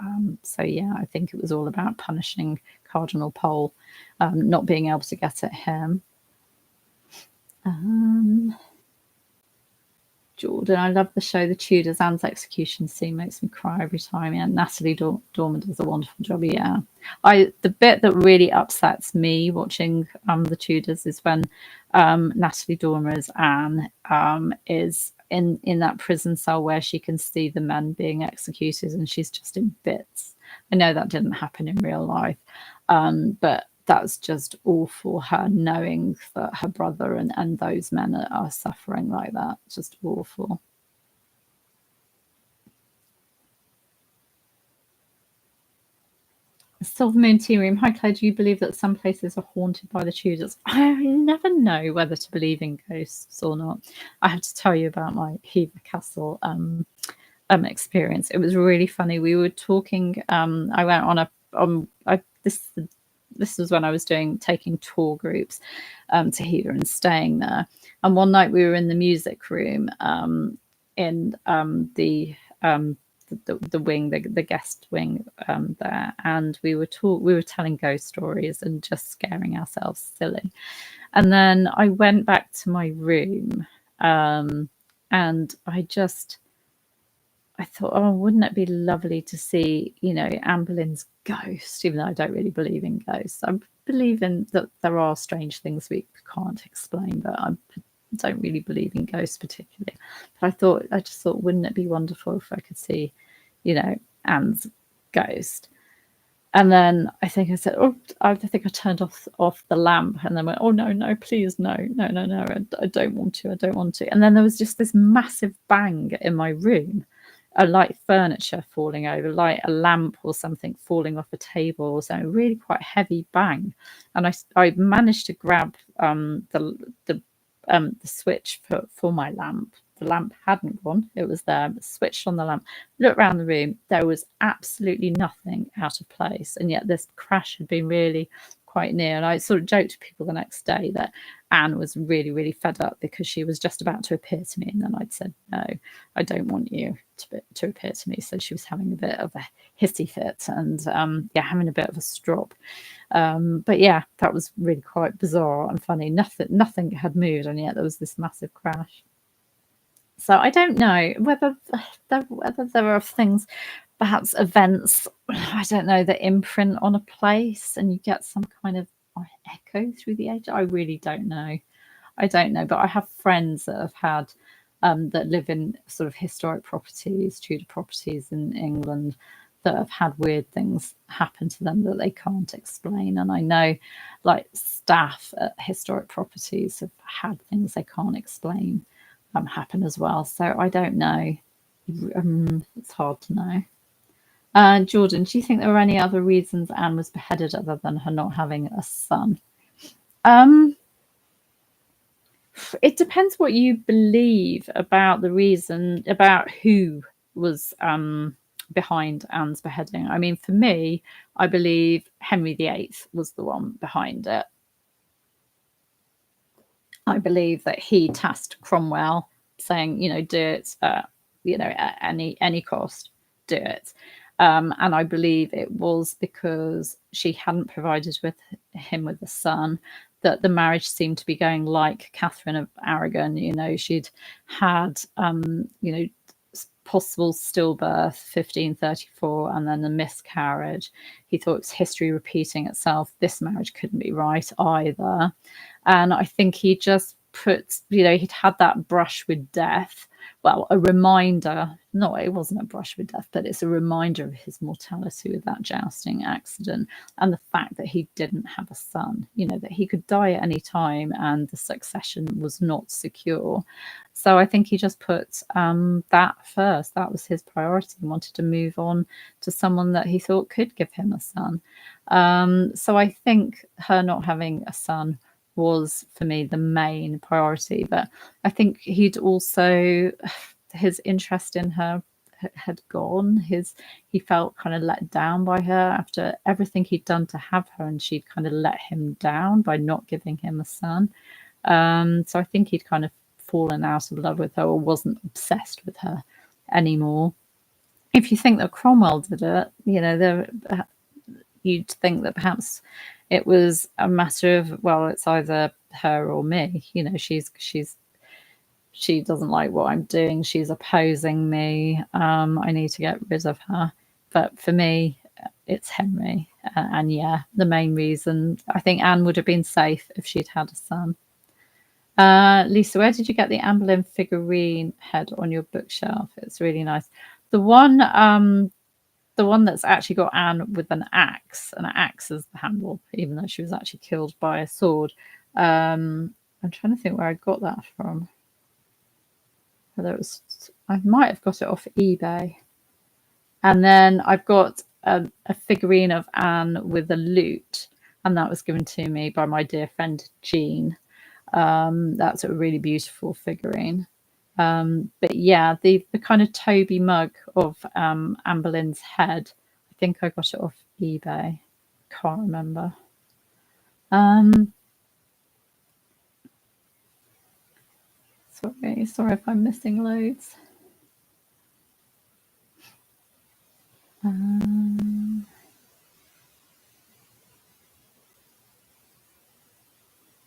So yeah, I think it was all about punishing Cardinal Pole, not being able to get at him. Jordan, I love the show The Tudors. Anne's execution scene makes me cry every time. Yeah, Natalie Dormer does a wonderful job. Yeah, the bit that really upsets me watching The Tudors is when Natalie Dormer's Anne is in that prison cell where she can see the men being executed, and she's just in bits. I know that didn't happen in real life, but that's just awful, her knowing that her brother and those men are suffering like that. Just awful. Silver Moon Tea Room. Hi, Claire. Do you believe that some places are haunted by the Tudors? I never know whether to believe in ghosts or not. I have to tell you about my Hever Castle experience. It was really funny. We were talking. I went on this was when I was taking tour groups to Hever and staying there. And one night we were in the music room in the wing, the guest wing there, and we were telling ghost stories and just scaring ourselves silly. And then I went back to my room, and I thought, oh, wouldn't it be lovely to see, Anne Boleyn's ghost, even though I don't really believe in ghosts. I believe in that there are strange things we can't explain, but I don't really believe in ghosts particularly. But I just thought, wouldn't it be wonderful if I could see, Anne's ghost? And then I think I said, oh, I think I turned off the lamp, and then went, oh no, please, no, I don't want to. And then there was just this massive bang in my room, like furniture falling over, like a lamp or something falling off a table or something, really quite heavy bang. And I managed to grab the switch for my lamp. The lamp hadn't gone, it was there, but switched on the lamp, looked around the room, there was absolutely nothing out of place, and yet this crash had been really quite near. And I sort of joked to people the next day that Anne was really, really fed up because she was just about to appear to me, and then I'd said, no, I don't want you to appear to me. So she was having a bit of a hissy fit and having a bit of a strop. But yeah, that was really quite bizarre and funny. Nothing had moved, and yet there was this massive crash. So I don't know whether there are things, perhaps events, I don't know, that imprint on a place and you get some kind of echo through the age. I really don't know. I don't know, but I have friends that have had that live in sort of historic properties, Tudor properties in England, that have had weird things happen to them that they can't explain. And I know, like, staff at historic properties have had things they can't explain happen as well. So I don't know. It's hard to know. Jordan, do you think there were any other reasons Anne was beheaded other than her not having a son? It depends what you believe about the reason, about who was behind Anne's beheading. I mean, for me, I believe Henry VIII was the one behind it. I believe that he tasked Cromwell, saying, do it, at any cost, do it. And I believe it was because she hadn't provided him with a son, that the marriage seemed to be going like Catherine of Aragon. She'd had, possible stillbirth, 1534, and then the miscarriage. He thought it was history repeating itself. This marriage couldn't be right either. And I think he just he'd had that brush with death. Well, a reminder, no, it wasn't a brush with death, but it's a reminder of his mortality with that jousting accident, and the fact that he didn't have a son, that he could die at any time and the succession was not secure. So I think he just put that first. That was his priority. He wanted to move on to someone that he thought could give him a son. So I think her not having a son was, for me, the main priority. But I think he'd also, his interest in her had gone. He felt kind of let down by her after everything he'd done to have her, and she'd kind of let him down by not giving him a son. So I think he'd kind of fallen out of love with her, or wasn't obsessed with her anymore. If you think that Cromwell did it, you'd think that perhaps it was a matter of, well, it's either her or me. She doesn't like what I'm doing. She's opposing me. I need to get rid of her. But for me, it's Henry. And yeah, the main reason, I think Anne would have been safe if she'd had a son. Lisa, where did you get the Anne Boleyn figurine head on your bookshelf? It's really nice. The one the one that's actually got Anne with an axe as the handle, even though she was actually killed by a sword. I'm trying to think where I got that from. Whether it was, I might have got it off eBay. And then I've got a figurine of Anne with a lute, and that was given to me by my dear friend Jean. That's a really beautiful figurine. But yeah, the kind of Toby mug of Anne Boleyn's head, I think I got it off eBay. Can't remember. Sorry if I'm missing loads.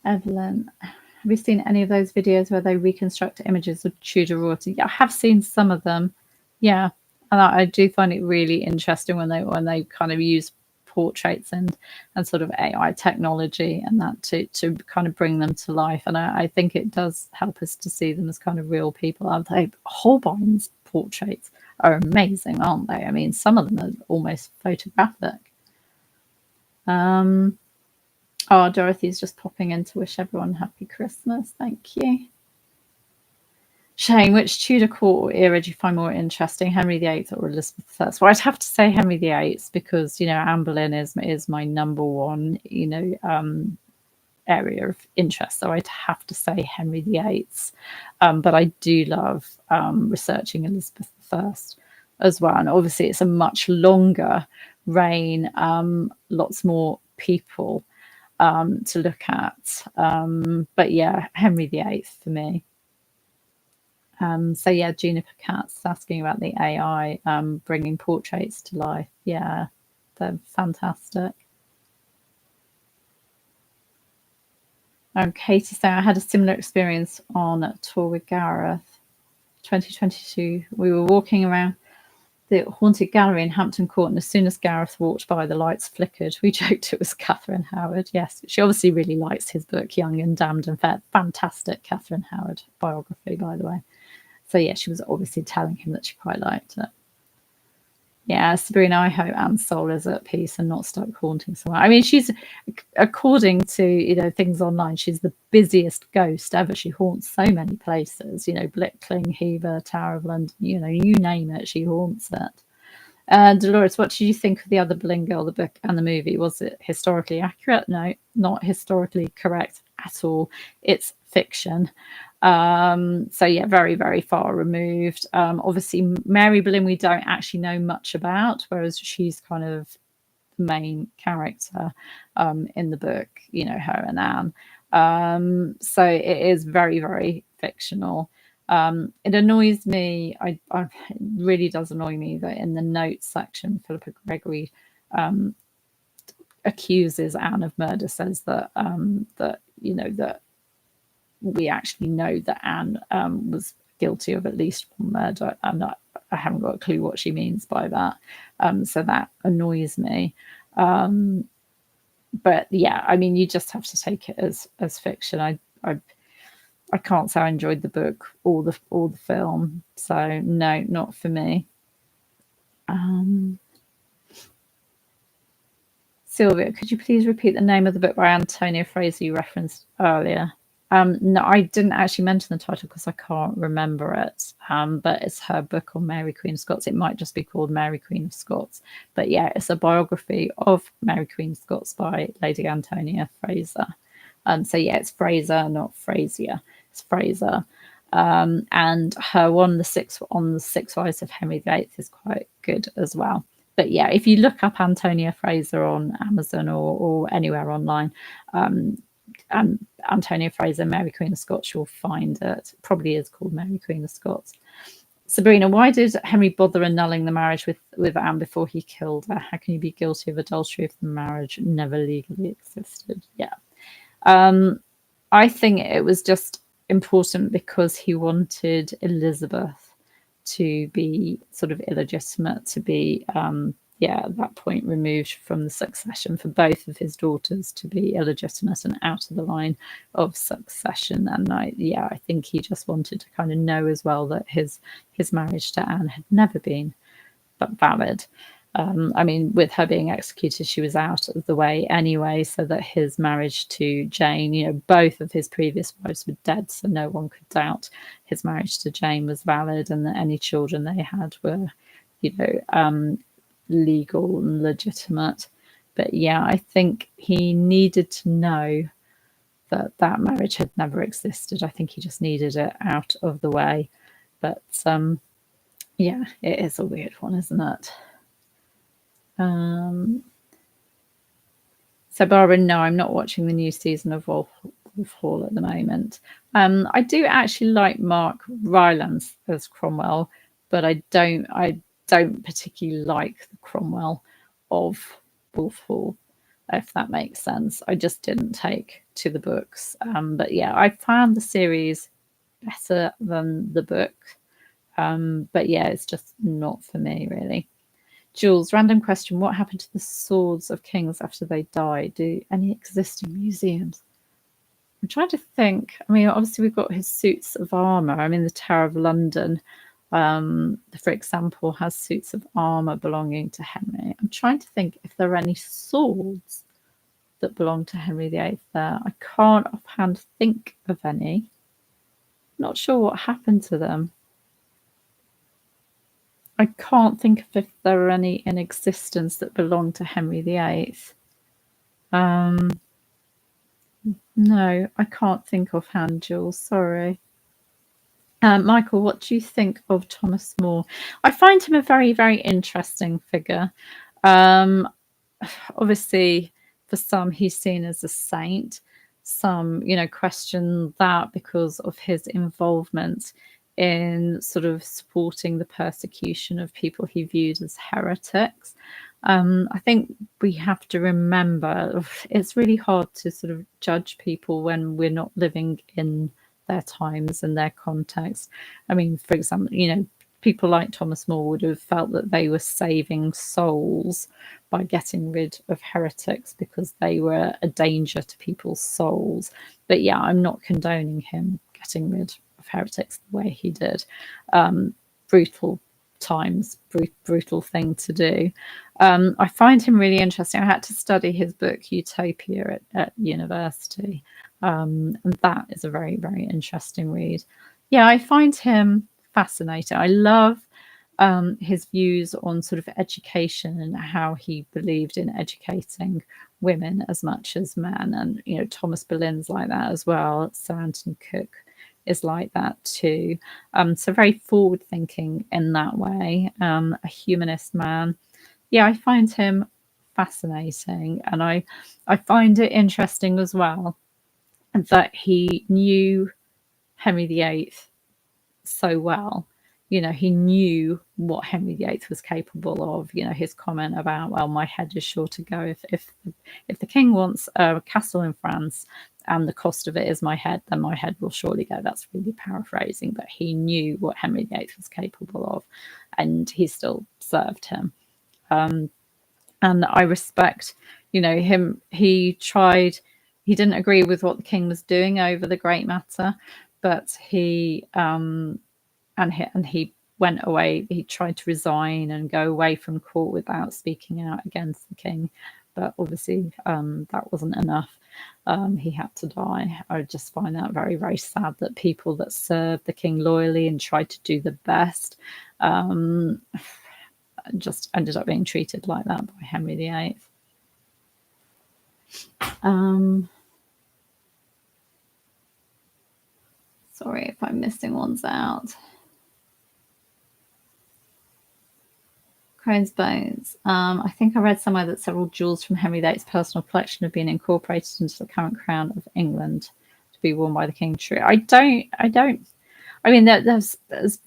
Evelyn, have you seen any of those videos where they reconstruct images of Tudor royalty? Yeah, I have seen some of them. Yeah, and I do find it really interesting when they kind of use portraits and sort of AI technology and that to kind of bring them to life. And I think it does help us to see them as kind of real people. Aren't they? Holbein's portraits are amazing, aren't they? I mean, some of them are almost photographic. Oh, Dorothy's just popping in to wish everyone happy Christmas. Thank you. Shane, which Tudor court era do you find more interesting, Henry VIII or Elizabeth I? Well, I'd have to say Henry VIII because, you know, Anne Boleyn is my number one, you know, area of interest. So I'd have to say Henry VIII. But I do love researching Elizabeth I as well. And obviously it's a much longer reign, lots more people to look at. But yeah, Henry VIII for me. So yeah, Juniper Cat's asking about the AI bringing portraits to life. Yeah, they're fantastic. Katie saying I had a similar experience on a tour with Gareth, 2022. We were walking around the haunted gallery in Hampton Court, and as soon as Gareth walked by, the lights flickered. We joked it was Catherine Howard. Yes, she obviously really likes his book, Young and Damned and Fair. Fantastic Catherine Howard biography, by the way. So yeah, she was obviously telling him that she quite liked it. Yeah, Sabrina, I hope Anne's soul is at peace and not stuck haunting somewhere. I mean, she's, according to, you know, things online, she's the busiest ghost ever. She haunts so many places, you know, Blickling, Hever, Tower of London, you know, you name it, she haunts it. Dolores, what did you think of The Other Boleyn Girl, the book and the movie? Was it historically accurate? No, not historically correct at all. It's fiction. So yeah, very, very far removed. Obviously, Mary Boleyn we don't actually know much about, whereas she's kind of the main character in the book, you know, her and Anne. So it is very, very fictional. It annoys me. It really does annoy me that in the notes section, Philippa Gregory accuses Anne of murder, says that that, you know, that we actually know that Anne was guilty of at least one murder. I haven't got a clue what she means by that. So that annoys me. But yeah, I mean, you just have to take it as fiction. I can't say I enjoyed the book or the film. So no, not for me. Sylvia, could you please repeat the name of the book by Antonia Fraser you referenced earlier? No, I didn't actually mention the title because I can't remember it. But it's her book on Mary Queen of Scots. It might just be called Mary Queen of Scots. But yeah, it's a biography of Mary Queen of Scots by Lady Antonia Fraser. So yeah, it's Fraser, not Frazier. It's Fraser. And her one, the six wives of Henry VIII is quite good as well. But yeah, if you look up Antonia Fraser on Amazon or anywhere online, Antonia Fraser, Mary Queen of Scots, you'll find it. Probably is called Mary Queen of Scots. Sabrina, why did Henry bother annulling the marriage with Anne before he killed her? How can you be guilty of adultery if the marriage never legally existed? Yeah. I think it was just important because he wanted Elizabeth to be sort of illegitimate, to be at that point removed from the succession, for both of his daughters to be illegitimate and out of the line of succession. And I think he just wanted to kind of know as well that his marriage to Anne had never been valid. I mean, with her being executed, she was out of the way anyway, so that his marriage to Jane, you know, both of his previous wives were dead, so no one could doubt his marriage to Jane was valid, and that any children they had were, you know, legal and legitimate. But yeah, I think he needed to know that that marriage had never existed. I think he just needed it out of the way. But yeah, it is a weird one, isn't it? So Barbara, no, I'm not watching the new season of Wolf Hall at the moment. I do actually like Mark Rylance as Cromwell, but I don't particularly like the Cromwell of Wolf Hall, if that makes sense. I just didn't take to the books. But yeah, I found the series better than the book. But yeah, it's just not for me, really. Jules, random question. What happened to the swords of kings after they died? Do any exist in museums? I'm trying to think. I mean, obviously we've got his suits of armour. I mean, the Tower of London, for example, has suits of armour belonging to Henry. I'm trying to think if there are any swords that belong to Henry VIII there. I can't offhand think of any. Not sure what happened to them. I can't think of if there are any in existence that belong to Henry VIII. No, I can't think offhand, Jules. Sorry. Michael, what do you think of Thomas More? I find him a very, very interesting figure. Obviously, for some, he's seen as a saint. Some, you know, question that because of his involvement in sort of supporting the persecution of people he viewed as heretics. I think we have to remember it's really hard to sort of judge people when we're not living in their times and their context. I mean, for example, you know, people like Thomas More would have felt that they were saving souls by getting rid of heretics because they were a danger to people's souls. But yeah, I'm not condoning him getting rid of heretics the way he did. Brutal times, brutal thing to do. I find him really interesting. I had to study his book Utopia at university, and that is a very, very interesting read. Yeah, I find him fascinating. I love his views on sort of education and how he believed in educating women as much as men. And, you know, Thomas Boleyn's like that as well. Sir Anthony Cook is like that too. So very forward thinking in that way. A humanist man. Yeah, I find him fascinating. And I find it interesting as well that he knew Henry VIII so well. You know, he knew what Henry VIII was capable of. You know, his comment about, well, my head is sure to go. If the king wants a castle in France and the cost of it is my head, then my head will surely go. That's really paraphrasing, but he knew what Henry VIII was capable of, and he still served him. And I respect, you know, him. He didn't agree with what the king was doing over the Great Matter, but he went away. He tried to resign and go away from court without speaking out against the king, but obviously that wasn't enough. He had to die. I just find that very, very sad that people that served the king loyally and tried to do the best just ended up being treated like that by Henry VIII. Sorry if I'm missing ones out. Crone's bones. I think I read somewhere that several jewels from Henry VIII's personal collection have been incorporated into the current crown of England to be worn by the king. True. I don't. I mean, there's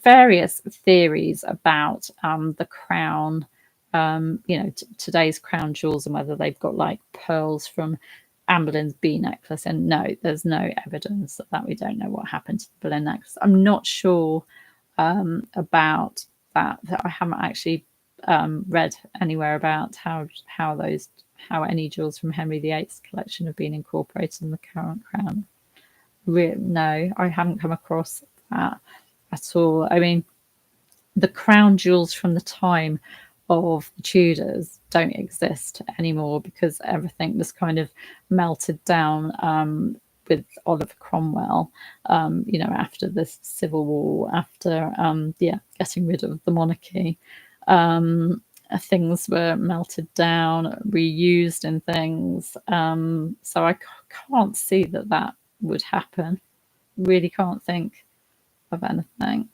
various theories about the crown. You know, today's crown jewels and whether they've got like pearls from Anne Boleyn's bee necklace. And no, there's no evidence that we don't know what happened to the Boleyn necklace. I'm not sure about that. I haven't actually read anywhere about how any jewels from Henry VIII's collection have been incorporated in the current crown. No, I haven't come across that at all. I mean, the crown jewels from the time of the Tudors don't exist anymore because everything was kind of melted down with Oliver Cromwell, after the Civil War, after getting rid of the monarchy. Things were melted down, reused in things. So I can't see that would happen. Really can't think of anything.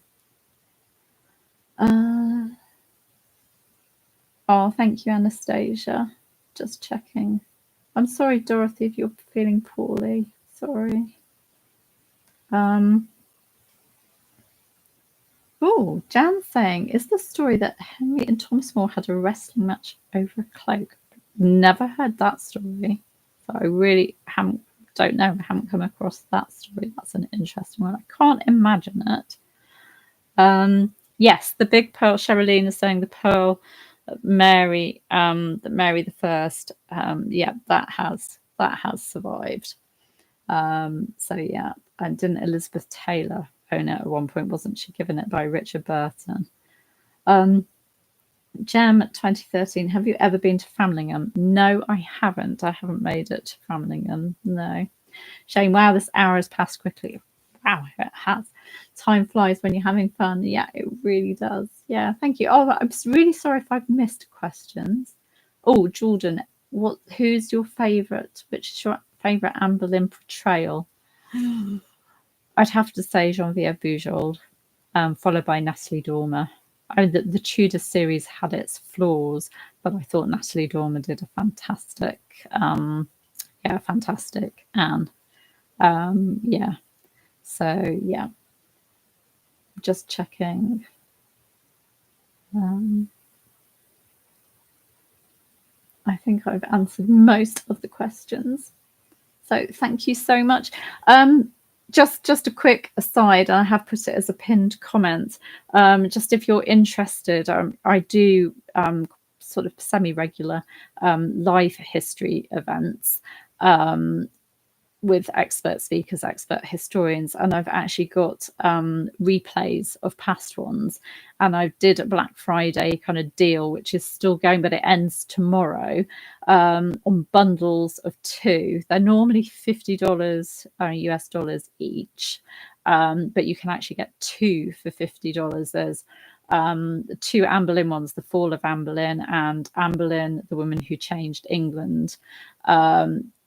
Oh, thank you, Anastasia. Just checking. I'm sorry, Dorothy, if you're feeling poorly. Sorry. Oh, Jan saying, is the story that Henry and Thomas More had a wrestling match over a cloak? Never heard that story. So I really don't know. I haven't come across that story. That's an interesting one. I can't imagine it. Yes, the big pearl. Sherilyn is saying the pearl Mary, that Mary the First. That has survived. So yeah, and didn't Elizabeth Taylor own it at one point? Wasn't she given it by Richard Burton? Gem 2013. Have you ever been to Framlingham? No, I haven't. I haven't made it to Framlingham. No. Shane, wow, this hour has passed quickly. Wow, it has. Time flies when you're having fun. Yeah, it really does. Yeah, thank you. Oh, I'm really sorry if I've missed questions. Oh, Jordan, who's your favourite? Which is your favourite Anne Boleyn portrayal? I'd have to say Geneviève Bujold, followed by Natalie Dormer. I mean, the Tudor series had its flaws, but I thought Natalie Dormer did a fantastic, fantastic Anne. So yeah, just checking. I think I've answered most of the questions. So thank you so much. Just a quick aside, I have put it as a pinned comment. Just if you're interested, I do sort of semi-regular live history events with expert speakers, expert historians, and I've actually got replays of past ones. And I did a Black Friday kind of deal, which is still going, but it ends tomorrow, on bundles of 2. They're normally $50 US dollars each, but you can actually get 2 for $50. There's 2 Anne Boleyn ones, The Fall of Anne Boleyn and Anne Boleyn, the Woman Who Changed England.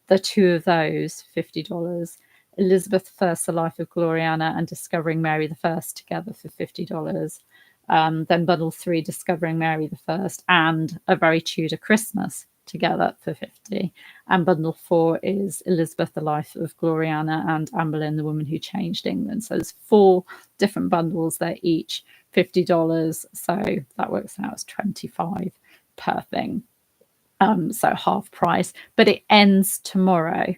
The 2 of those, $50. Elizabeth I, The Life of Gloriana, and Discovering Mary I together for $50. Then bundle 3, Discovering Mary I and A Very Tudor Christmas together for $50. And bundle 4 is Elizabeth, The Life of Gloriana, and Anne Boleyn, The Woman Who Changed England. So there's 4 different bundles. They're each $50. So that works out as $25 per thing. So half price, but it ends tomorrow.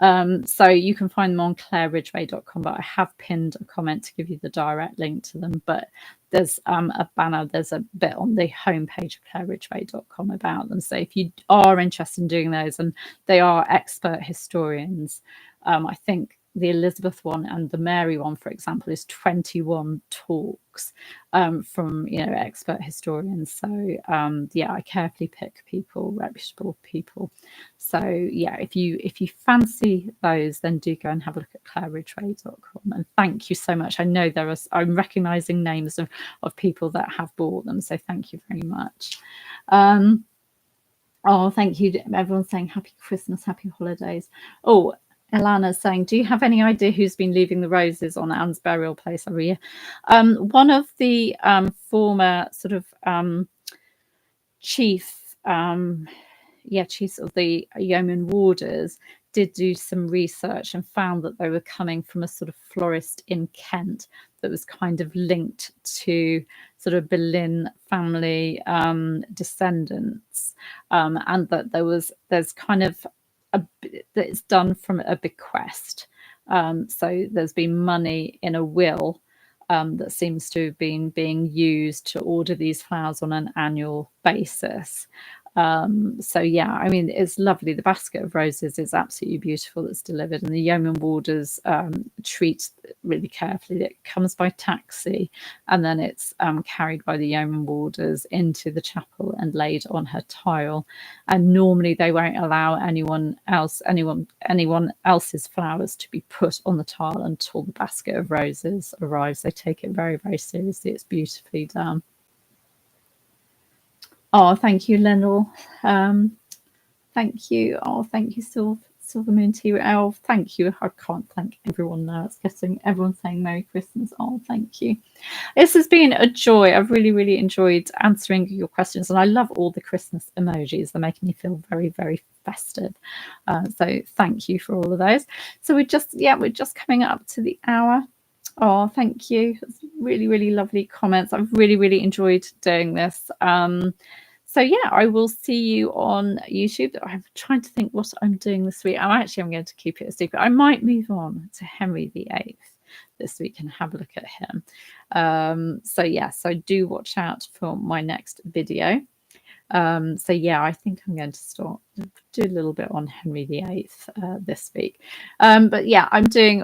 So you can find them on claireridgway.com, but I have pinned a comment to give you the direct link to them. But there's a banner, there's a bit on the homepage of claireridgway.com about them. So if you are interested in doing those, and they are expert historians, I think the Elizabeth one and the Mary one, for example, is 21 talks from expert historians. So I carefully pick people, reputable people. So yeah, if you fancy those, then do go and have a look at claireridgway.com. And thank you so much. I know I'm recognizing names of people that have bought them, so thank you very much. Oh, thank you. Everyone's saying happy Christmas, happy holidays. Oh, Alana's saying, do you have any idea who's been leaving the roses on Anne's burial place every year? One of the former sort of chiefs of the yeoman warders did do some research and found that they were coming from a sort of florist in Kent that was kind of linked to sort of Boleyn family descendants, and that there's kind of that it's done from a bequest. So there's been money in a will that seems to have been being used to order these flowers on an annual basis. So yeah, I mean, it's lovely. The basket of roses is absolutely beautiful that's delivered, and the yeoman warders treat really carefully. It comes by taxi, and then it's carried by the yeoman warders into the chapel and laid on her tile. And normally they won't allow anyone else's flowers to be put on the tile until the basket of roses arrives. They take it very, very seriously. It's beautifully done. Oh, thank you, Lenore. Thank you. Oh, thank you, Silver Moon Tea. Oh, thank you. I can't thank everyone now. It's getting everyone saying Merry Christmas. Oh, thank you. This has been a joy. I've really, really enjoyed answering your questions, and I love all the Christmas emojis. They're making me feel very, very festive. So thank you for all of those. So we're just coming up to the hour. Oh, thank you. It's really, really lovely comments. I've really, really enjoyed doing this. So yeah, I will see you on YouTube. I'm trying to think what I'm doing this week. I'm going to keep it a secret. I might move on to Henry VIII this week and have a look at him. So yes, so do watch out for my next video. So yeah, I think I'm going to do a little bit on Henry VIII this week. But yeah, I'm doing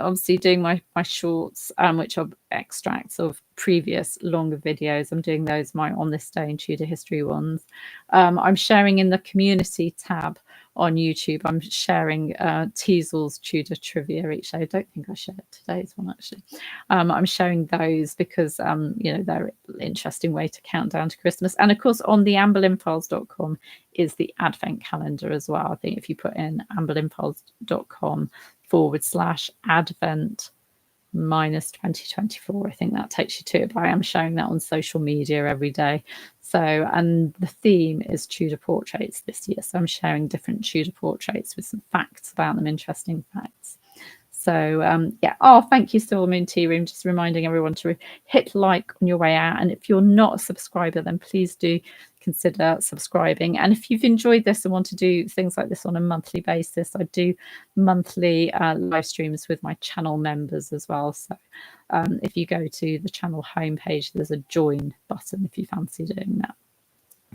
my shorts, which are extracts of previous longer videos. I'm doing those, my On This Day in Tudor History ones. I'm sharing in the community tab on YouTube. I'm sharing Teasel's Tudor trivia each day. I don't think I shared today's one actually. I'm showing those because they're an interesting way to count down to Christmas. And of course, on the amberlinfiles.com is the advent calendar as well. I think if you put in amberlinfiles.com/advent -2024, I think that takes you to it. But I am showing that on social media every day. So, and the theme is Tudor portraits this year. So I'm sharing different Tudor portraits with some facts about them, interesting facts. So yeah. Oh, thank you, Silver Moon Tea Room. Just reminding everyone to hit like on your way out. And if you're not a subscriber, then please do consider subscribing. And if you've enjoyed this and want to do things like this on a monthly basis, I do monthly live streams with my channel members as well. So if you go to the channel homepage, there's a join button if you fancy doing that.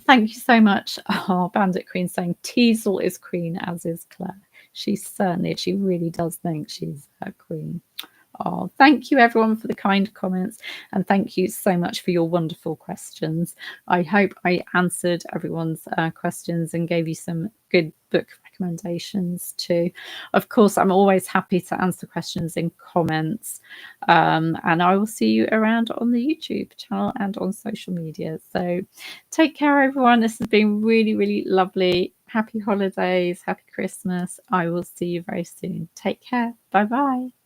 Thank you so much. Oh, Bandit Queen saying Teasel is queen, as is Claire. She really does think she's a queen. Oh, thank you everyone for the kind comments, and thank you so much for your wonderful questions. I hope I answered everyone's questions and gave you some good book recommendations too. Of course, I'm always happy to answer questions in comments, and I will see you around on the YouTube channel and on social media. So take care everyone. This has been really, really lovely. Happy holidays, happy Christmas. I will see you very soon. Take care. Bye bye.